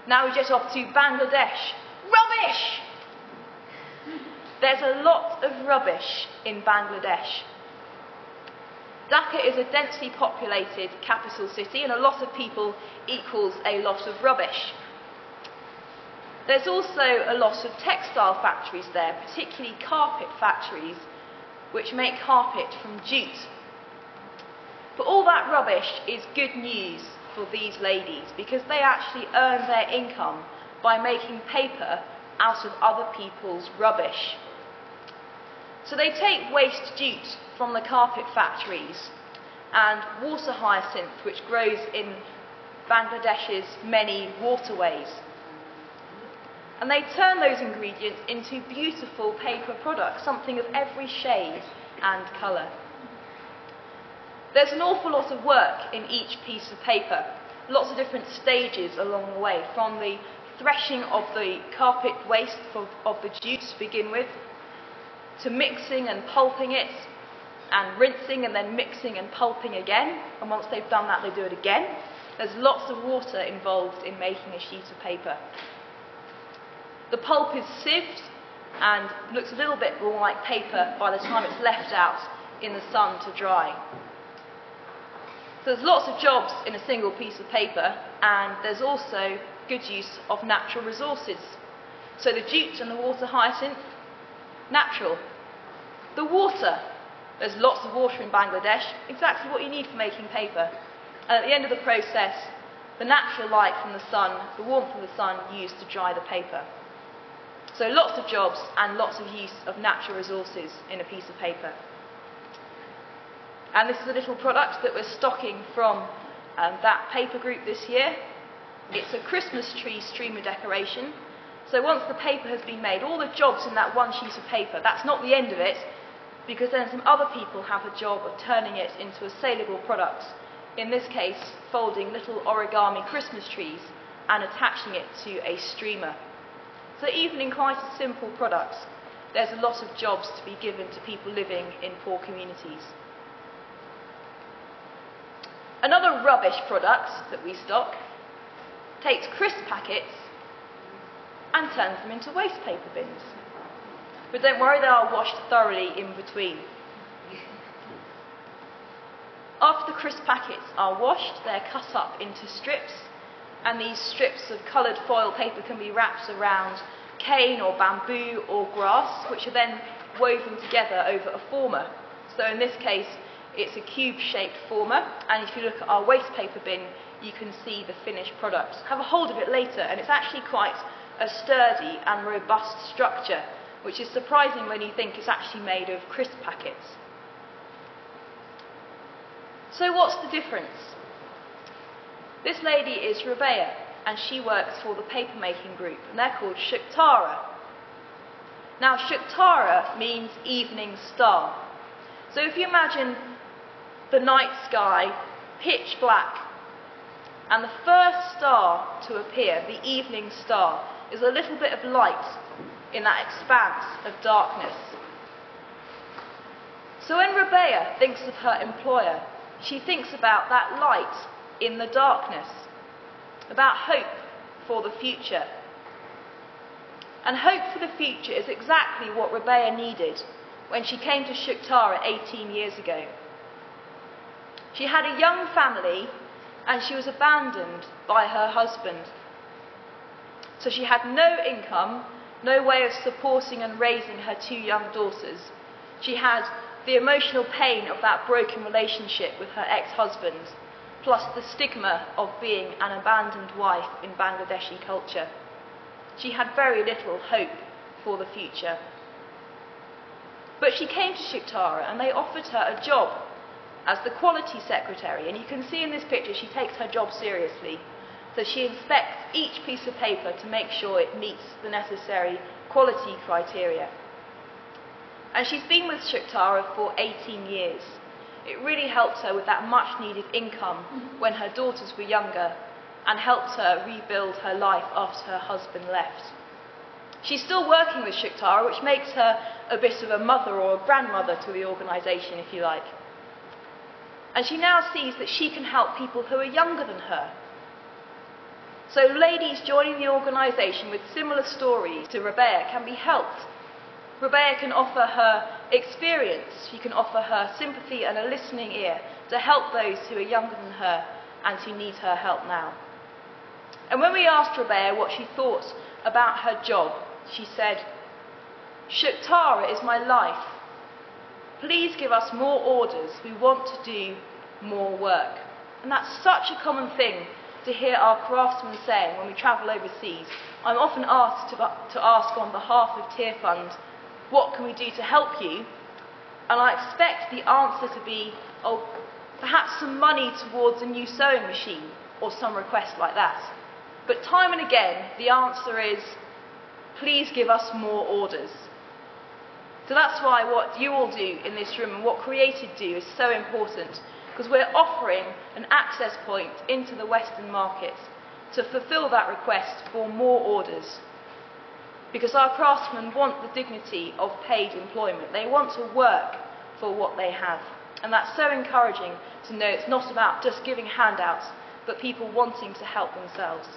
Now we jet off to Bangladesh. Rubbish! There's a lot of rubbish in Bangladesh. Dhaka is a densely populated capital city, and a lot of people equals a lot of rubbish. There's also a lot of textile factories there, particularly carpet factories, which make carpet from jute. But all that rubbish is good news for these ladies, because they actually earn their income by making paper out of other people's rubbish. So they take waste jute from the carpet factories and water hyacinth, which grows in Bangladesh's many waterways. And they turn those ingredients into beautiful paper products, something of every shade and colour. There's an awful lot of work in each piece of paper, lots of different stages along the way, from the threshing of the carpet waste of the jute to begin with, to mixing and pulping it, and rinsing and then mixing and pulping again, and once they've done that they do it again. There's lots of water involved in making a sheet of paper. The pulp is sieved and looks a little bit more like paper by the time it's left out in the sun to dry. So there's lots of jobs in a single piece of paper, and there's also good use of natural resources. So the jute and the water hyacinth, natural. The water, there's lots of water in Bangladesh, exactly what you need for making paper. And at the end of the process, the natural light from the sun, the warmth of the sun, used to dry the paper. So lots of jobs and lots of use of natural resources in a piece of paper. And this is a little product that we're stocking from that paper group this year. It's a Christmas tree streamer decoration. So once the paper has been made, all the jobs in that one sheet of paper, that's not the end of it, because then some other people have a job of turning it into a saleable product. In this case, folding little origami Christmas trees and attaching it to a streamer. So even in quite a simple product, there's a lot of jobs to be given to people living in poor communities. Another rubbish product that we stock takes crisp packets and turns them into waste paper bins. But don't worry, they are washed thoroughly in between. After the crisp packets are washed, they're cut up into strips, and these strips of coloured foil paper can be wrapped around cane or bamboo or grass, which are then woven together over a former. So in this case, it's a cube-shaped former, and if you look at our waste paper bin, you can see the finished product. Have a hold of it later, and it's actually quite a sturdy and robust structure, which is surprising when you think it's actually made of crisp packets. So what's the difference? This lady is Rebeya, and she works for the paper-making group, and they're called Shuktara. Now, Shuktara means evening star. So if you imagine the night sky, pitch black, and the first star to appear, the evening star, is a little bit of light in that expanse of darkness. So when Rebeya thinks of her employer, she thinks about that light in the darkness, about hope for the future. And hope for the future is exactly what Rebeya needed when she came to Shuktara 18 years ago. She had a young family, and she was abandoned by her husband. So she had no income, no way of supporting and raising her two young daughters. She had the emotional pain of that broken relationship with her ex-husband, plus the stigma of being an abandoned wife in Bangladeshi culture. She had very little hope for the future. But she came to Shuktara, and they offered her a job as the quality secretary, and you can see in this picture she takes her job seriously. So she inspects each piece of paper to make sure it meets the necessary quality criteria. And she's been with Shuktara for 18 years. It really helped her with that much needed income when her daughters were younger, and helped her rebuild her life after her husband left. She's still working with Shuktara, which makes her a bit of a mother or a grandmother to the organisation, if you like. And she now sees that she can help people who are younger than her. So ladies joining the organisation with similar stories to Rebeya can be helped. Rebeya can offer her experience, she can offer her sympathy and a listening ear to help those who are younger than her and who need her help now. And when we asked Rebeya what she thought about her job, she said, "Shuktara is my life. Please give us more orders. We want to do more work." And that's such a common thing to hear our craftsmen saying when we travel overseas. I'm often asked to ask on behalf of Tier Fund, what can we do to help you? And I expect the answer to be, oh, perhaps some money towards a new sewing machine or some request like that. But time and again, the answer is, please give us more orders. So that's why what you all do in this room and what Created do is so important, because we're offering an access point into the Western markets to fulfil that request for more orders. Because our craftsmen want the dignity of paid employment. They want to work for what they have. And that's so encouraging to know it's not about just giving handouts, but people wanting to help themselves.